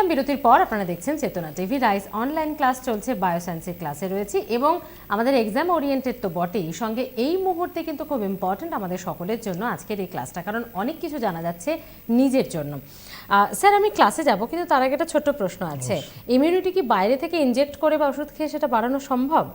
বিরতির পর আপনারা দেখছেন চেতনা টিভি রাইস অনলাইন ক্লাস চলছে, বায়োসায়েন্সের ক্লাসে রয়েছি এবং আমাদের এক্সাম ওরিয়েন্টেড তো বটেই, সঙ্গে এই মুহূর্তে কিন্তু খুব ইম্পর্ট্যান্ট আমাদের সকলের জন্য আজকের এই ক্লাসটা, কারণ অনেক কিছু জানা যাচ্ছে নিজের জন্য। স্যার আমি ক্লাসে যাব, কিন্তু তার আগে একটা ছোট্ট প্রশ্ন আছে, ইমিউনিটি কি বাইরে থেকে ইনজেক্ট করে বা ওষুধ খেয়ে সেটা বাড়ানো সম্ভব?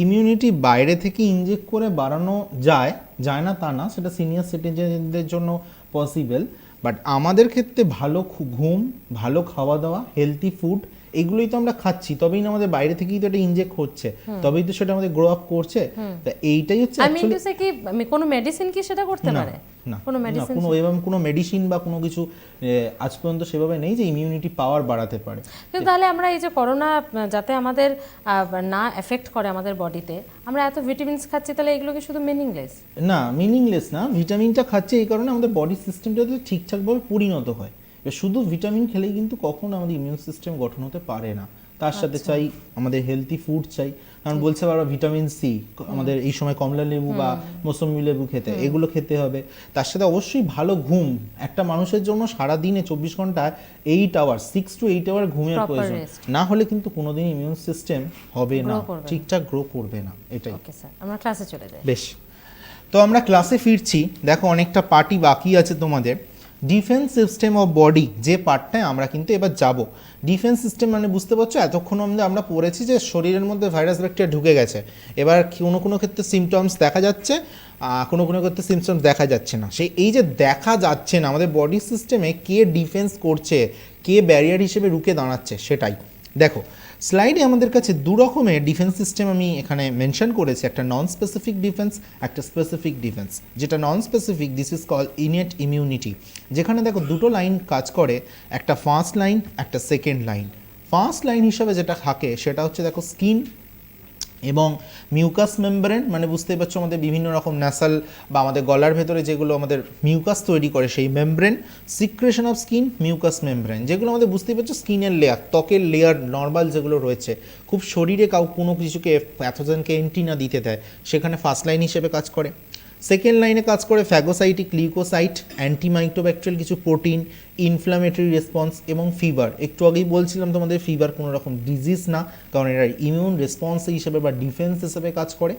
ইমিউনিটি বাইরে থেকে ইনজেক্ট করে বাড়ানো যায় না তা না, সেটা সিনিয়র সিটিজেনদের জন্য পসিবল, বাট আমাদের ক্ষেত্রে ভালো ঘুম, ভালো খাওয়া দাওয়া, হেলদি ফুড, এগুলোই তো আমরা খাচ্ছি, তবেই না আমাদের বাইরে থেকেই তো এটা ইনজেক্ট হচ্ছে, তবেই তো সেটা আমাদের গ্রো আপ করছে। তা এইটাই হচ্ছে অ্যাকচুয়ালি কি কোনো মেডিসিন কি সেটা করতে পারে? না, কোনো মেডিসিন বা কোনো কিছু আজ পর্যন্ত সেভাবে নেই যে ইমিউনিটি পাওয়ার বাড়াতে পারে। কিন্তু তাহলে আমরা এই যে করোনা যাতে আমাদের না এফেক্ট করে আমাদের বডিতে, আমরা এত ভিটামিনস খাচ্ছি, তাহলে এগুলো কি শুধু মিনিংলেস? না, মিনিংলেস না, ভিটামিনটা খাচ্ছে এই কারণে আমাদের বডি সিস্টেমটা ঠিকঠাকভাবে পরিণত হয়। শুধু ভিটামিন খেলেই কিন্তু কখনো আমাদের ইমিউন সিস্টেম গঠন হতে পারে না, তার সাথে চাই আমাদের হেলদি ফুড চাই, কারণ বলছে বারবার ভিটামিন সি, আমাদের এই সময় কমলা লেবু বা মৌসুমী লেবু খেতে, এগুলো খেতে হবে। তার সাথে অবশ্যই ভালো ঘুম, একটা মানুষের জন্য সারাদিনে 24 ঘন্টায় 8 আওয়ার 6 to 8 আওয়ার ঘুমের প্রয়োজন, না হলে কিন্তু কোনোদিন ইমিউন সিস্টেম হবে না, ঠিকঠাক গ্রো করবে না। এটাই। ওকে স্যার, আমরা ক্লাসে চলে যাই। বেশ, তো আমরা ক্লাসে ফিরছি। দেখো অনেকটা পার্টি বাকি আছে তোমাদের। ডিফেন্স সিস্টেম অফ বডি যে পার্টটায় আমরা কিন্তু এবার যাব। ডিফেন্স সিস্টেম মানে বুঝতে পারছো, এতক্ষণ আমরা পড়েছি যে শরীরের মধ্যে ভাইরাস ব্যাকটেরিয়া ঢুকে গেছে, এবার কোনো ক্ষেত্রে সিমটমস দেখা যাচ্ছে, কোনো ক্ষেত্রে সিমটমস দেখা যাচ্ছে না। এই যে দেখা যাচ্ছে না, আমাদের বডি সিস্টেমে কে ডিফেন্স করছে, কে ব্যারিয়ার হিসেবে রুখে দাঁড়াচ্ছে, সেটাই দেখো। স্লাইডে আমাদের কাছে দু রকমের ডিফেন্স সিস্টেম আমি এখানে মেনশন করেছি, একটা নন স্পেসিফিক ডিফেন্স, একটা স্পেসিফিক ডিফেন্স। যেটা non specific, this is call innate immunity, যেখানে দেখো দুটো লাইন কাজ করে, একটা ফার্স্ট লাইন, একটা সেকেন্ড লাইন। ফার্স্ট লাইন হিসাবে যেটা থাকে সেটা হচ্ছে দেখো স্কিন এবং মিউকাস মেমব্রেন, মানে বুঝতেই পারছো আমাদের বিভিন্ন রকম ন্যাসাল বা আমাদের গলার ভেতরে যেগুলো আমাদের মিউকাস তৈরি করে সেই membrane, secretion of skin, mucus membrane, যেগুলো আমাদের বুঝতেই পারছো স্কিনের লেয়ার, ত্বকের লেয়ার নর্মাল যেগুলো রয়েছে, খুব শরীরে কোনো কিছুকে প্যাথোজেনকে এন্ট্রি না দিতে দেয়, সেখানে ফার্স্ট লাইন হিসেবে কাজ করে। সেকেন্ড লাইনে কাজ করে ফ্যাগোসাইটিক, লিউকোসাইট, অ্যান্টিমাইক্রোব্যাকটেরিয়াল কিছু প্রোটিন, ইনফ্লামেটরি রেসপন্স এবং ফিভার। একটু আগেই বলছিলাম তোমাদের ফিভার কোনো রকম ডিজিজ না, কারণ এরা ইমিউন রেসপন্স হিসেবে বা ডিফেন্স হিসেবে কাজ করে।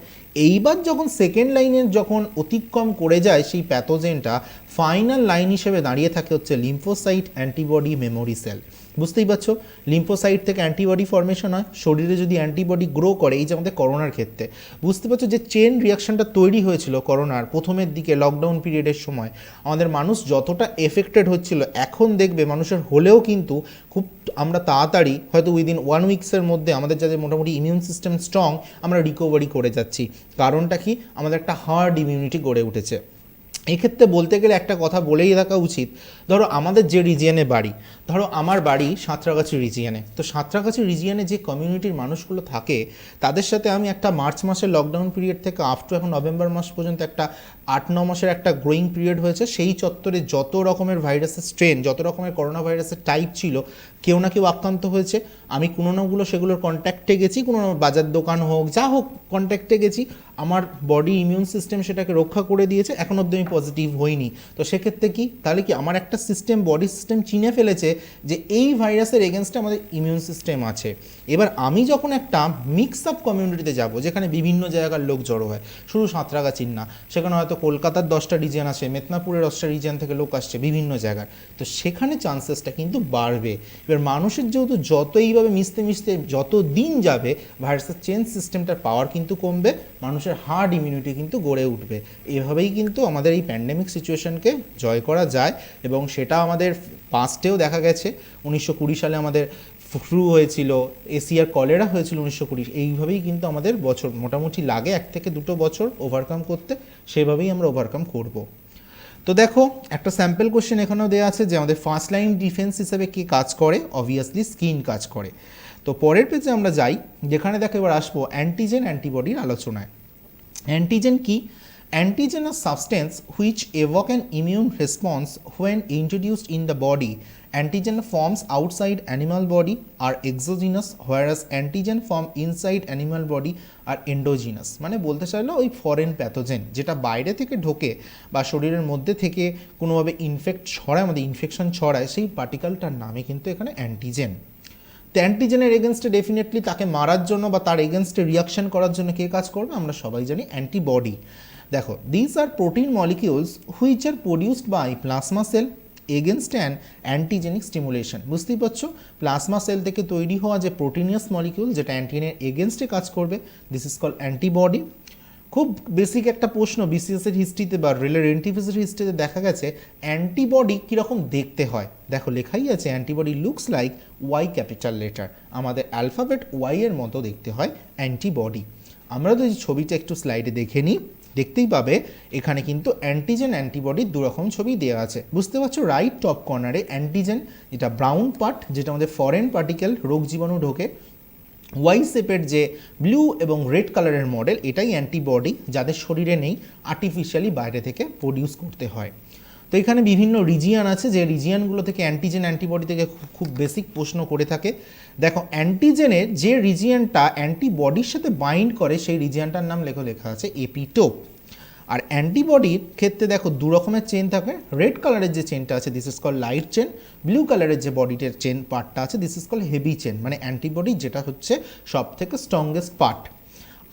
এইবার যখন সেকেন্ড লাইনের যখন অতিক্রম করে যায় সেই প্যাথোজেনটা, ফাইনাল লাইন হিসেবে দাঁড়িয়ে থাকে হচ্ছে লিম্ফোসাইট, অ্যান্টিবডি, মেমোরি সেল। বুঝতেই পারছো, লিম্ফোসাইট থেকে অ্যান্টিবডি ফর্মেশন হয়, শরীরে যদি অ্যান্টিবডি গ্রো করে, এই যে আমাদের করোনার ক্ষেত্রে বুঝতে পারছো যে চেন রিয়াকশনটা তৈরি হয়েছিল করোনার প্রথমের দিকে লকডাউন পিরিয়ডের সময়, আমাদের মানুষ যতটা এফেক্টেড হচ্ছিল, এখন দেখবে মানুষের হলেও কিন্তু খুব আমরা তাড়াতাড়ি হয়তো উইদিন 1 উইকসের মধ্যে আমাদের যাদের মোটামুটি ইমিউন সিস্টেম স্ট্রং, আমরা রিকভারি করে যাচ্ছি। কারণটা কি, আমাদের একটা হার্ড ইমিউনিটি গড়ে উঠেছে। এক্ষেত্রে বলতে গেলে একটা কথা বলেই রাখা উচিত, ধরো আমাদের যে রিজিয়নে বাড়ি, ধরো আমার বাড়ি সাঁতরাগাছি রিজিয়নে, তো সাঁতরাগাছি রিজিয়নে যে কমিউনিটির মানুষগুলো থাকে, তাদের সাথে আমি একটা মার্চ মাসের লকডাউন পিরিয়ড থেকে আপ টু এখন নভেম্বর মাস পর্যন্ত একটা 8-9 মাসের একটা গ্রোয়িং পিরিয়ড হয়েছে। সেই চত্বরে যত রকমের ভাইরাসের স্ট্রেন, যত রকমের করোনা ভাইরাসের টাইপ ছিল, কেউ না কেউ আক্রান্ত হয়েছে। আমি কোনো নাগুলো সেগুলোর কন্ট্যাক্টে গেছি, কোনো বাজার দোকান হোক যা হোক কন্ট্যাক্টে গেছি, আমার বডি ইমিউন সিস্টেম সেটাকে রক্ষা করে দিয়েছে, এখন অবধি আমি পজিটিভ হইনি। তো সেক্ষেত্রে কি, তাহলে কি আমার একটা সিস্টেম, বডি সিস্টেম চিনে ফেলেছে যে এই ভাইরাসের এগেনস্টে আমাদের ইমিউন সিস্টেম আছে। এবার আমি যখন একটা মিক্স আপ কমিউনিটিতে যাব, যেখানে বিভিন্ন জায়গার লোক জড়ো হয়, শুধু সাঁতরাগাছির না, সেখানে হয়তো কলকাতার 10টা রিজিয়ন আছে, মেদিনীপুরের 10টা রিজিয়ন থেকে লোক আসছে বিভিন্ন জায়গার, তো সেখানে চান্সেসটা কিন্তু বাড়বে। এবার মানুষের যেহেতু যত এইভাবে মিশতে মিশতে যত দিন যাবে, ভাইরাসের চেঞ্জ সিস্টেমটার পাওয়ার কিন্তু কমবে, মানুষের হার্ড ইমিউনিটি কিন্তু গড়ে উঠবে। এভাবেই কিন্তু আমাদের এই প্যান্ডেমিক সিচুয়েশনকে জয় করা যায়, এবং সেটা আমাদের পাস্টেও দেখা গেছে। 1920 সালে আমাদের ফ্লু হয়েছিল, এশিয়ার কলেরা হয়েছিল 1920। এইভাবেই কিন্তু আমাদের বছর মোটামুটি লাগে 1 থেকে 2 বছর ওভারকাম করতে, সেভাবেই আমরা ওভারকাম করব। তো দেখো একটা স্যাম্পল কোশ্চেন এখানেও দেওয়া আছে যে আমাদের ফার্স্ট লাইন ডিফেন্স হিসেবে কে কাজ করে, অবভিয়াসলি স্কিন কাজ করে। তো পরের পেজে আমরা যাই, যেখানে দেখো এবার আসবো অ্যান্টিজেন অ্যান্টিবডির আলোচনায়। অ্যান্টিজেন কি? Antigen are substance which evoke an immune response when introduced in the body antigen forms outside animal body are exogenous, whereas antigen form inside animal body are endogenous. মানে বলতে চাইলো ওই ফরেন প্যাথোজেন যেটা বাইরে থেকে ঢোকে বা শরীরের মধ্যে থেকে কোনোভাবে ইনফেকশন ছড়ায়, সেই পার্টিকেলটার নামে কিন্তু এখানে অ্যান্টিজেন। তো অ্যান্টিজেনের এগেনস্টে ডেফিনেটলি তাকে মারার জন্য বা তার এগেনস্টে রিয়াকশন করার জন্য কে কাজ করবে? আমরা সবাই জানি অ্যান্টিবডি। দেখো, this are protein molecules which are produced by plasma cell against an antigenic stimulation. বুঝতেই পারছো, প্লাজমা সেল থেকে তৈরি হওয়া যে প্রোটিনিয়াস মলিকিউল যেটা অ্যান্টিজেনের এগেনস্টে কাজ করবে, দিস ইজ কল অ্যান্টিবডি। খুব বেসিক একটা প্রশ্ন বিসিএসের হিস্ট্রিতে বা রেলের এনটিপিসির হিস্ট্রিতে দেখা গেছে অ্যান্টিবডি কীরকম দেখতে হয়। দেখো লেখাই আছে antibody looks like Y capital letter, আমাদের অ্যালফাবেট ওয়াই এর মতো দেখতে হয় অ্যান্টিবডি। আমরা যদি ছবিটা একটু স্লাইডে দেখে নিই, দেখতেই পাবে এখানে কিন্তু অ্যান্টিজেন অ্যান্টিবডির দুরকম ছবি দেওয়া আছে। বুঝতে পারছো, রাইট টপ কর্নারে অ্যান্টিজেন, যেটা ব্রাউন পার্ট, যেটা আমাদের ফরেন পার্টিকেল রোগ জীবাণু ঢোকে। ওয়াই শেপের যে ব্লু এবং রেড কালারের মডেল, এটাই অ্যান্টিবডি যাদের শরীরে নেই, আর্টিফিশিয়ালি বাইরে থেকে প্রডিউস করতে হয়। তো এখানে বিভিন্ন রিজিয়ান আছে, যে রিজিয়ানগুলো থেকে অ্যান্টিজেন অ্যান্টিবডি থেকে খুব বেসিক প্রশ্ন করে থাকে। দেখো, অ্যান্টিজেনের যে রিজিয়ানটা অ্যান্টিবডির সাথে বাইন্ড করে সেই রিজিয়ানটার নাম লেখা আছে এপিটোপ। আর অ্যান্টিবডির ক্ষেত্রে দেখো দু রকমের চেন থাকে। রেড কালারের যে চেনটা আছে this is call light chain, blue কালারের যে বডিটার চেন পার্টটা আছে this is call heavy chain, মানে অ্যান্টিবডি যেটা হচ্ছে সব থেকে স্ট্রংগেস্ট পার্ট।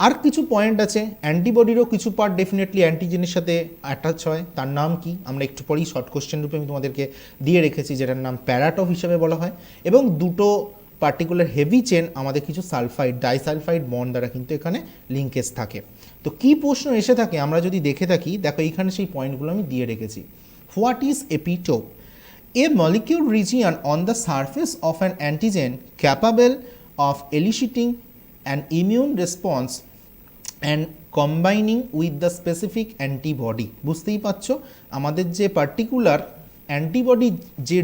আর কিছু পয়েন্ট আছে, অ্যান্টিবডিরও কিছু পার্ট ডেফিনেটলি অ্যান্টিজেনের সাথে অ্যাটাচ হয়, তার নাম কি আমরা একটু পরেই শর্ট কোশ্চেন রূপে আমি তোমাদেরকে দিয়ে রেখেছি, যেটার নাম প্যারাটপ হিসেবে বলা হয়। এবং দুটো পার্টিকুলার হেভি চেন আমাদের কিছু সালফাইড ডাইসালফাইড বন্ড দ্বারা কিন্তু এখানে লিঙ্কেজ থাকে। তো কী প্রশ্ন এসে থাকে আমরা যদি দেখে থাকি, দেখো এইখানে সেই পয়েন্টগুলো আমি দিয়ে রেখেছি। What is epitope? A molecule region on the surface of an antigen capable of এলিসিটিং an immune response and combining with the specific antibody. বুঝতেই পারছো, আমাদের যে পার্টিকুলার অ্যান্টিবডি যে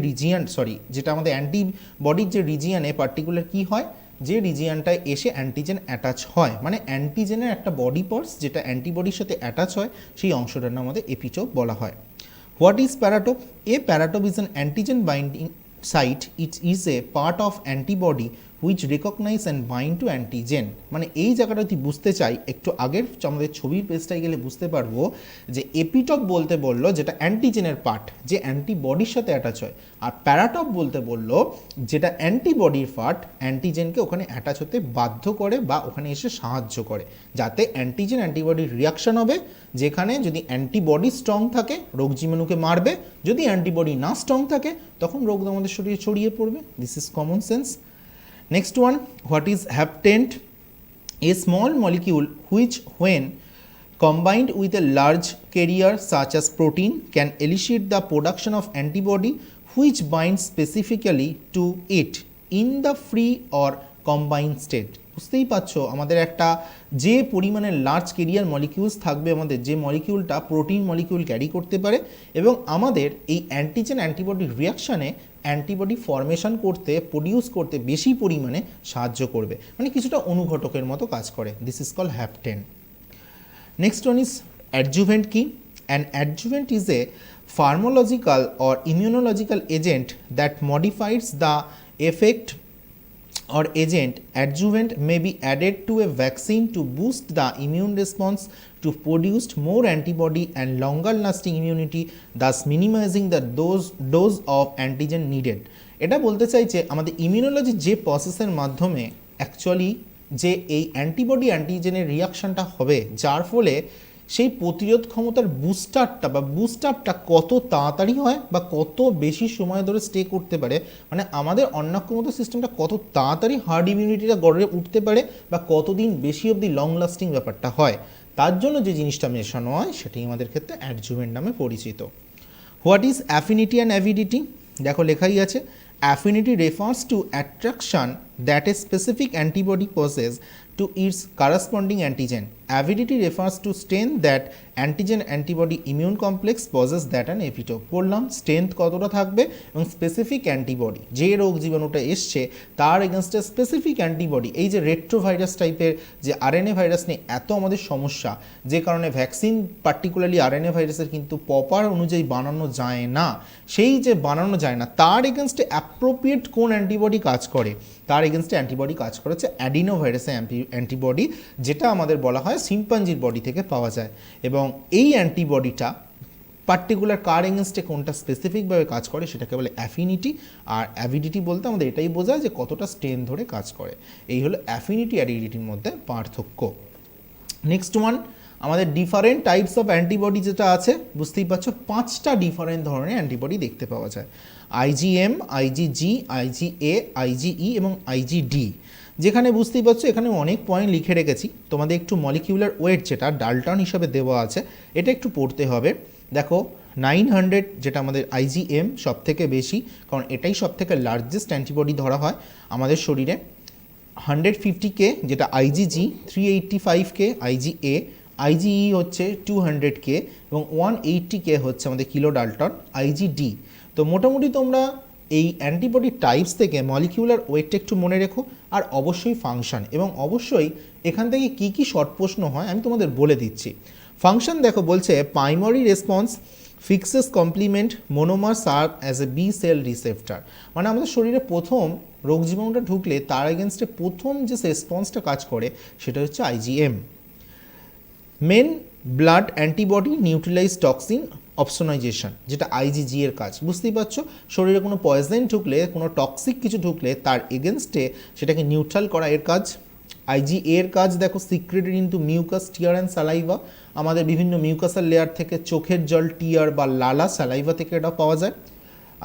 যেটা আমাদের অ্যান্টিবডির যে রিজিয়ানে পার্টিকুলার কি হয়, যে রিজিয়ানটায় এসে অ্যান্টিজেন অ্যাটাচ হয়, মানে অ্যান্টিজেনের একটা বডি পার্টস যেটা অ্যান্টিবডির সাথে অ্যাটাচ হয়, সেই অংশটার নাম আমাদের এপিটোপ বলা হয়। What is paratope? A paratope is an antigen binding site, it is a part of antibody which recognize and bind to antigen. মানে এই জায়গাটা যদি বুঝতে চাই, একটু আগের আমাদের ছবির পেজটায় গেলে বুঝতে পারবো যে এপিটপ বলতে বললো যেটা অ্যান্টিজেনের পার্ট, যে অ্যান্টিবডির সাথে অ্যাটাচ হয়, আর প্যারাটপ বলতে বললো যেটা অ্যান্টিবডির পার্ট, অ্যান্টিজেনকে ওখানে অ্যাটাচ হতে বাধ্য করে বা ওখানে এসে সাহায্য করে, যাতে অ্যান্টিজেন অ্যান্টিবডির রিয়াকশন হবে, যেখানে যদি অ্যান্টিবডি স্ট্রং থাকে রোগ জীবাণুকে মারবে, যদি অ্যান্টিবডি না স্ট্রং থাকে তখন রোগ আমাদের শরীরে ছড়িয়ে পড়বে। This is common sense. Next one, what is haptent? A small molecule which when combined with a large carrier such as protein can elicit the production of antibody which binds specifically to it in the free or combined state. বুঝতেই পারছো, আমাদের একটা যে পরিমাণে large career molecules থাকবে, আমাদের যে মলিকিউলটা protein molecule carry করতে পারে, এবং আমাদের এই অ্যান্টিজেন অ্যান্টিবডির রিয়াকশানে অ্যান্টিবডি ফর্মেশন করতে, প্রডিউস করতে বেশি পরিমাণে সাহায্য করবে, মানে কিছুটা অনুঘটকের মতো কাজ করে। This is call hapten. Next one is adjuvant কি? An adjuvant is a pharmacological or immunological agent that modifies the effect or agent. Adjuvant may be added to a vaccine to boost the immune response to produce more antibody and longer lasting immunity, thus minimizing the dose of antigen needed. এটা বলতে চাইছে আমাদের immunology যে প্রসেসের মাধ্যমে actually যে এই antibody অ্যান্টিজেনের রিয়াকশনটা হবে, যার ফলে সেই প্রতিরোধ ক্ষমতার বুস্টারটা কত তাড়াতাড়ি হয় বা কত বেশি সময় ধরে স্টে করতে পারে, মানে আমাদের অন্নাক্ষমতা সিস্টেমটা কত তাড়াতাড়ি হার্ড ইমিউনিটিটা গড়ে উঠতে পারে বা কতদিন বেশি অবধি লং লাস্টিং ব্যাপারটা হয়, তার জন্য যে জিনিসটা মেশানো হয় সেটাই আমাদের ক্ষেত্রে অ্যাডজুভেন্ট নামে পরিচিত। What is affinity and avidity? দেখো লেখাই আছে, affinity refers to attraction that a specific antibody possesses to its corresponding antigen. Avidity refers to strength that antigen antibody immune complex possess that an epitope. বললাম strength কতটা থাকবে এবং specific antibody যে রোগ জীবাণুটা এসছে তার এগেনস্টে স্পেসিফিক অ্যান্টিবডি। এই যে রেট্রোভাইরাস টাইপের যে আরএনএ ভাইরাস নিয়ে এত আমাদের সমস্যা, যে কারণে ভ্যাকসিন পার্টিকুলারলি আরএনএ ভাইরাসের কিন্তু প্রপার অনুযায়ী বানানো যায় না, সেই যে বানানো যায় না তার এগেনস্টে অ্যাপ্রোপ্রিয়েট কোন অ্যান্টিবডি কাজ করে, তার এগেনস্টে অ্যান্টিবডি কাজ করে হচ্ছে অ্যাডিনো ভাইরাসের অ্যান্টিবডি, যেটা আমাদের বলা হয় শিম্পাঞ্জির বডি থেকে পাওয়া যায়। এবং এই অ্যান্টিবডিটা পার্টিকুলার কার এগেনস্টে কোনটা স্পেসিফিকভাবে কাজ করে সেটাকে বলে অ্যাফিনিটি, আর অ্যাভিডিটি বলতে আমাদের এটাই বোঝায় যে কতটা স্ট্রেন ধরে কাজ করে। এই হলো অ্যাফিনিটি আর অ্যাভিডিটির মধ্যে পার্থক্য। নেক্সট ওয়ান, আমাদের ডিফারেন্ট টাইপস অফ অ্যান্টিবডি যেটা আছে, বুঝতেই পারছো 5টা ডিফারেন্ট ধরনের অ্যান্টিবডি দেখতে পাওয়া যায়। আইজিএম, আইজিজি, আইজিএ, আইজিই এবং আইজিডি। যেখানে বুঝতেই পারছো এখানে অনেক পয়েন্ট লিখে রেখেছি, তোমাদের একটু মলিকিউলার ওয়েট যেটা ডালটন হিসাবে দেওয়া আছে এটা একটু পড়তে হবে। দেখো 900 যেটা আমাদের আইজিএম সব থেকে বেশি, কারণ এটাই সব থেকে লার্জেস্ট অ্যান্টিবডি ধরা হয় আমাদের শরীরে। 150K যেটা আইজিজি, 385K আইজিএ, আইজিই হচ্ছে 200K এবং 180K হচ্ছে আমাদের কিলো ডালটন আইজিডি। তো মোটামুটি তোমরা এই অ্যান্টিবডি টাইপস থেকে মলিকিউলার ওয়েটটা একটু মনে রেখো, আর অবশ্যই ফাংশন, এবং অবশ্যই এখান থেকে কি কি শর্ট প্রশ্ন হয় আমি তোমাদের বলে দিচ্ছি। ফাংশন দেখো বলছে primary response fixes complement monomer serve as a B cell receptor. মানে আমাদের শরীরে প্রথম রোগ জীবাণুটা ঢুকলে তার এগেনস্টে প্রথম যে রেসপন্সটা কাজ করে সেটা হচ্ছে IgM. Main blood antibody neutralize toxin opsonization, যেটা আইজিজি এর কাজ। বুঝতেই পারছো শরীরে কোনো পয়জন ঢুকলে, কোনো টক্সিক কিছু ঢুকলে তার এগেনস্টে সেটাকে নিউট্রাল করা এর কাজ। আইজি এর কাজ দেখো secreted into mucus, tear and saliva. আমাদের বিভিন্ন মিউকাসের লেয়ার থেকে চোখের জল, টিয়ার বা লালা, স্যালাইভা থেকে এটা পাওয়া যায়।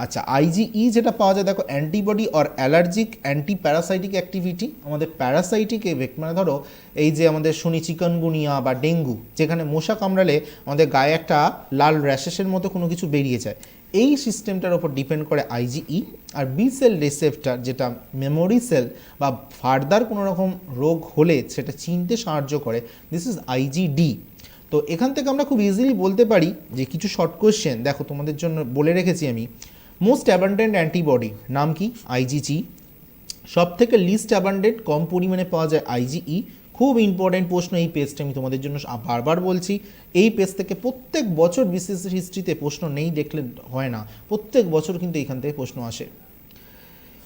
আচ্ছা, আইজিই যেটা পাওয়া যায় দেখো antibody or allergic anti parasitic activity. আমাদের প্যারাসাইটিক এফেক্ট, মানে ধরো এই যে আমাদের শুনি চিকনগুনিয়া বা ডেঙ্গু, যেখানে মশা কামড়ালে আমাদের গায়ে একটা লাল র্যাশেসের মতো কোনো কিছু বেরিয়ে যায়, এই সিস্টেমটার ওপর ডিপেন্ড করে আইজিই। আর বি সেল রিসেপ্টার যেটা মেমোরি সেল বা ফার্দার কোনো রকম রোগ হলে সেটা চিনতে সাহায্য করে, দিস ইজ আইজিডি। তো এখান থেকে আমরা খুব ইজিলি বলতে পারি যে কিছু শর্ট কোয়েশ্চেন দেখো তোমাদের জন্য বলে রেখেছি আমি। মোস্ট অ্যাবান্ডেন্ট অ্যান্টিবডি নাম কি? আইজিজি। সব থেকে লিস্ট অ্যাবান্ডেন্ট কম পরিমাণে পাওয়া যায় আইজিই। খুব ইম্পর্টেন্ট প্রশ্ন এই পেজটা আমি তোমাদের জন্য বারবার বলছি, এই পেজ থেকে প্রত্যেক বছর বিসিএস হিস্ট্রিতে প্রশ্ন নেই দেখলে হয় না, প্রত্যেক বছর কিন্তু এখান থেকে প্রশ্ন আসে।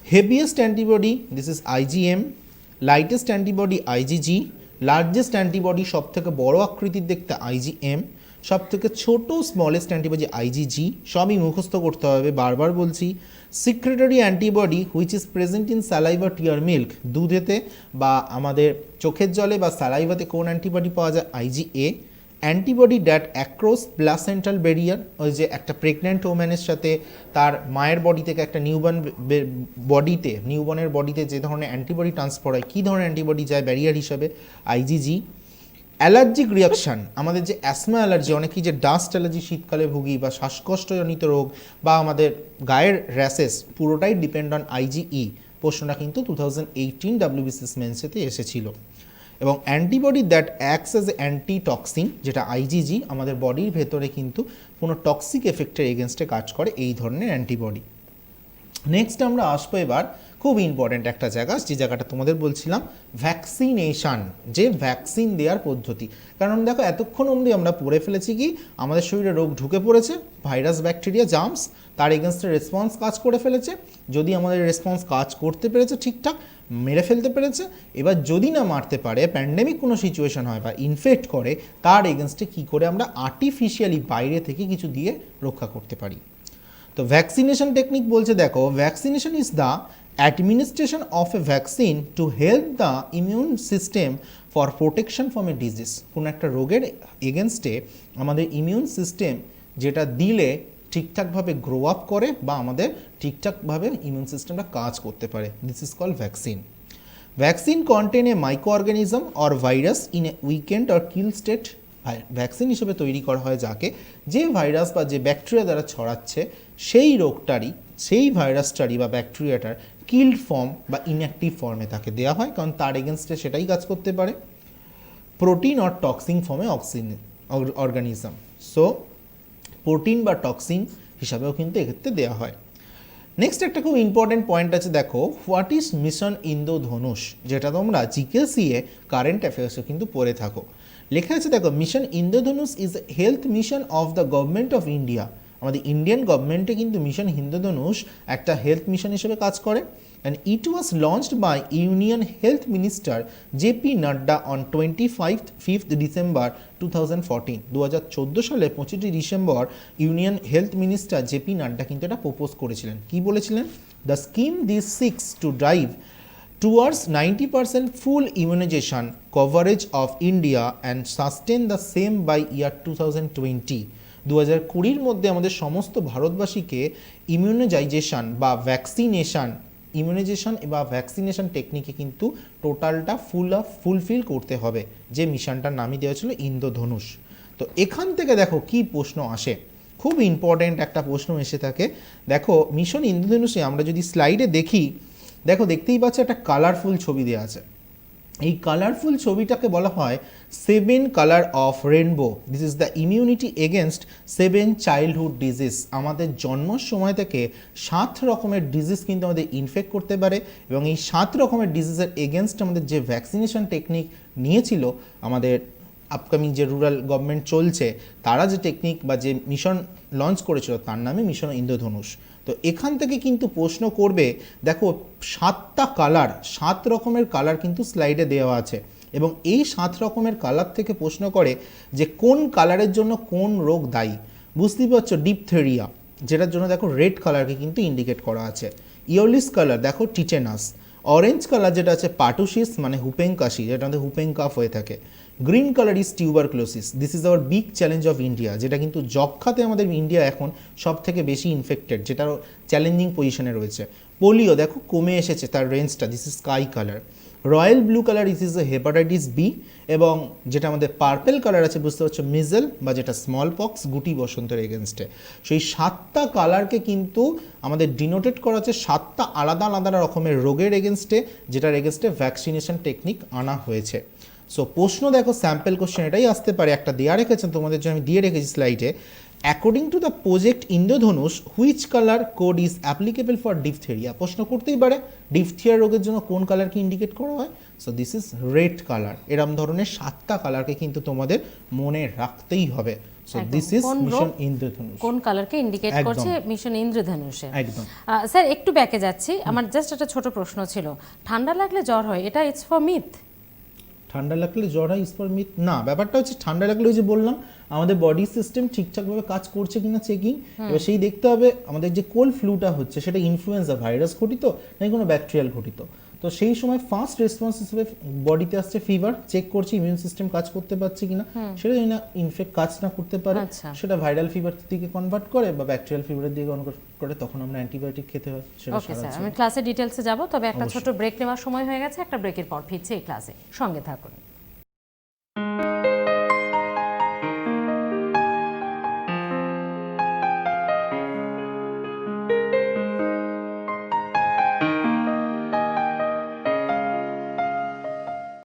Heaviest antibody this is IgM, lightest antibody IgG, largest antibody সব থেকে বড় আকৃতির দেখতে আইজিএম, সব থেকে ছোট স্মলেস্ট অ্যান্টিবডি আইজিজি। সবই মুখস্থ করতে হবে, বারবার বলছি। Secretory antibody which is present in saliva, tear, milk, দুধেতে বা আমাদের চোখের জলে বা স্যালাইভাতে কোন অ্যান্টিবডি পাওয়া যায়? IGA. Antibody that across placental barrier, ওই যে একটা প্রেগন্যান্ট ওম্যানের সাথে তার মায়ের বডি থেকে একটা নিউবর্নের বডিতে যে ধরনের অ্যান্টিবডি ট্রান্সফার হয়, কী ধরনের অ্যান্টিবডি যায় ব্যারিয়ার হিসাবে? আইজিজি। অ্যালার্জিক রিয়াকশান, আমাদের যে অ্যাসমা অ্যালার্জি, অনেকেই যে ডাস্ট অ্যালার্জি শীতকালে ভুগি, বা শ্বাসকষ্টজনিত রোগ, বা আমাদের গায়ের র্যাশেস, পুরোটাই ডিপেন্ড অন আইজিই। প্রশ্নটা কিন্তু 2018 WBCS মেন্সেতে এসেছিল। এবং antibody that acts as antitoxin, যেটা আইজিজি, আমাদের বডির ভেতরে কিন্তু কোনো টক্সিক এফেক্টের এগেনস্টে কাজ করে এই ধরনের অ্যান্টিবডি। নেক্সট আমরা আসবো এবার খুব ইম্পর্ট্যান্ট একটা জায়গা, যে জায়গাটা তোমাদের বলছিলাম ভ্যাকসিনেশান, যে ভ্যাকসিন দেওয়ার পদ্ধতি। কারণ দেখো এতক্ষণ অবধি আমরা পড়ে ফেলেছি কি আমাদের শরীরে রোগ ঢুকে পড়েছে, ভাইরাস, ব্যাকটেরিয়া, জার্মস, তার এগেনস্টে রেসপন্স কাজ করে ফেলেছে। যদি আমাদের রেসপন্স কাজ করতে পেরেছে ঠিকঠাক, মেরে ফেলতে পেরেছে। এবার যদি না মারতে পারে, প্যান্ডেমিক কোনো সিচুয়েশন হয় বা ইনফেক্ট করে, তার এগেনস্টে কী করে আমরা আর্টিফিশিয়ালি বাইরে থেকে কিছু দিয়ে রক্ষা করতে পারি। তো ভ্যাকসিনেশন টেকনিক বলছে দেখো, vaccination is the administration of a vaccine to help the immune system for protection from a disease। কোনো একটা রোগের এগেনস্টে আমাদের ইমিউন সিস্টেম যেটা দিলে ঠিকঠাকভাবে গ্রো আপ করে বা আমাদের ঠিকঠাকভাবে ইমিউন সিস্টেমটা কাজ করতে পারে, this is called vaccine. Vaccine contain a microorganism or virus in a weakened or kill state. Vaccine হিসেবে তৈরি করা হয় যাকে, যে ভাইরাস বা যে ব্যাকটেরিয়া দ্বারা ছড়াচ্ছে সেই রোগটারই, সেই ভাইরাসটারই বা ব্যাকটেরিয়াটার কিল্ড ফর্ম বা ইনঅ্যাক্টিভ ফর্মে তাকে দেওয়া হয়, কারণ তার এগেনস্টে সেটাই কাজ করতে পারে। প্রোটিন অর টক্সিন ফর্মে অর্গানিজম, সো প্রোটিন বা টক্সিন হিসাবেও কিন্তু এক্ষেত্রে দেওয়া হয়। নেক্সট একটা খুব ইম্পর্টেন্ট পয়েন্ট আছে, দেখো হোয়াট ইজ মিশন ইন্দ্রধনুষ, যেটা তোমরা জিকেসিএ কারেন্ট অ্যাফেয়ার্সে কিন্তু পড়ে থাকো। লেখা আছে দেখো, mission Indradhanush is health mission of the government of India. আমাদের ইন্ডিয়ান গভর্নমেন্টে কিন্তু মিশন ইন্দ্রধনুষ একটা হেলথ মিশন হিসেবে কাজ করে। And it was launched by union health minister JP Nadda on 25th December 2014। 2014 সালে 25 December union health minister JP Nadda কিন্তু এটা প্রপোজ করেছিলেন। কি বলেছিলেন? The scheme this six to drive towards 90% full immunization coverage of India and sustain the same by year 2020। 2020 মধ্যে আমাদের সমস্ত ভারতবাসীকে ইমিউনাইজেশন বা ভ্যাকসিনেশন টেকনিকে কিন্তু টোটালটা ফুলফিল করতে হবে, যে মিশনটার নামই দেওয়া ছিল ইন্দ্রধনুষ। তো এখান থেকে দেখো কি প্রশ্ন আসে, খুব ইম্পর্টেন্ট একটা প্রশ্ন এসে থাকে। দেখো মিশন ইন্দ্রধনুষে আমরা যদি স্লাইডে দেখি, দেখো দেখতেই পাচ্ছ একটা কালারফুল ছবি দেওয়া আছে। এই কালারফুল ছবিটাকে বলা হয় 7 colour of rainbow. This is the immunity against 7 childhood disease. আমাদের জন্মের সময় থেকে 7 রকমের ডিজিজ কিন্তু আমাদের ইনফেক্ট করতে পারে, এবং এই 7 রকমের ডিজিজের এগেনস্ট আমাদের যে ভ্যাকসিনেশন টেকনিক নিয়েছিল আমাদের আপকামিং যে রুরাল গভর্নমেন্ট চলছে, তারা যে টেকনিক বা যে মিশন লঞ্চ করেছিল তার নামে মিশন ইন্দ্রধনুষ। তো এখান থেকে কিন্তু প্রশ্ন করবে, দেখো 7টা কালার, 7 রকমের কালার কিন্তু স্লাইডে দেওয়া আছে, এবং এই 7 রকমের কালার থেকে প্রশ্ন করে যে কোন কালারের জন্য কোন রোগ দায়ী। বুঝতেই পারছো, ডিপথেরিয়া, যেটার জন্য দেখো রেড কালারকে কিন্তু ইন্ডিকেট করা আছে। ইয়োলিস কালার দেখো টিটেনাস। অরেঞ্জ কালার যেটা আছে পাটুসিস, মানে হুপেং কাশি, যেটা আমাদের হুপেং কাফ হয়ে থাকে। Green colour is tuberculosis. This is our big challenge of India, যেটা কিন্তু যক্ষাতে আমাদের ইন্ডিয়া এখন সব থেকে বেশি ইনফেক্টেড, যেটা চ্যালেঞ্জিং পজিশনে রয়েছে। পোলিও দেখো কমে এসেছে তার রেঞ্জটা, this is sky colour. Royal blue colour is hepatitis B, এবং যেটা আমাদের পার্পেল কালার আছে বুঝতে পারছো মিজেল, বা যেটা স্মল পক্স, গুটি বসন্তের এগেনস্টে। সেই 7টা কালারকে কিন্তু আমাদের ডিনোটেট করা হচ্ছে 7টা আলাদা আলাদা রকমের রোগের এগেনস্টে, যেটার এগেনস্টে ভ্যাকসিনেশন টেকনিক আনা হয়েছে। সো প্রশ্ন দেখো স্যাম্পল কোশ্চেন এটাই আসতে পারে, একটা দেওয়া রেখেছেন তোমাদের জন্য, আমি দিয়ে রেখেছি স্লাইডে। According to the project Indradhanush which colour code is applicable for diphtheria. প্রশ্ন করতেই পারে ডিপথেরিয়া রোগের জন্য কোন কালারকে ইন্ডিকেট করা হয়। So this is red colour. এরম ধরনের 7টা কালারকে কিন্তু তোমাদের মনে রাখতেই হবে। সো দিস ইজ মিশন ইন্দ্রধনুষ। কোন কালারকে ইন্ডিকেট করছে মিশন ইন্দ্রধনুষে। একদম। স্যার একটু ব্যাকে যাচ্ছি, আমার জাস্ট একটা ছোট প্রশ্ন ছিল, ঠান্ডা লাগলে জ্বর হয়, এটা ইটস ফর মিথ? ঠান্ডা লাগলে জ্বর হয় ইজ ফর মিথ না, ব্যাপারটা হচ্ছে ঠান্ডা লাগলে ওই যে বললাম আমাদের বডি সিস্টেম ঠিকঠাকভাবে কাজ করছে কিনা চেকিং। এবার সেই দেখতে হবে আমাদের যে কোল্ড ফ্লুটা হচ্ছে সেটা ইনফ্লুয়েঞ্জা ভাইরাস ঘটিত নাকি কোনো ব্যাকটেরিয়াল ঘটিত। তো সেই সময় ফার্স্ট রেসপন্স হিসেবে বডিতে আসছে ফিভার, চেক করছি ইমিউন সিস্টেম কাজ করতে পারছে কিনা, সেটা যদি না ইনফেক্ট কাজ না করতে পারে সেটা ভাইরাল ফিভার দিকে কনভার্ট করে বা ব্যাকটেরিয়াল ফিভারের দিকে কনভার্ট করে, তখন আমরা অ্যান্টিবায়োটিক খেতে হয়। ওকে স্যার, আমি ক্লাসে ডিটেলসে যাব, তবে একটা ছোট ব্রেক নেওয়ার সময় হয়ে গেছে, একটা ব্রেকের পর ফিরছি এই ক্লাসে, সঙ্গে থাকুন।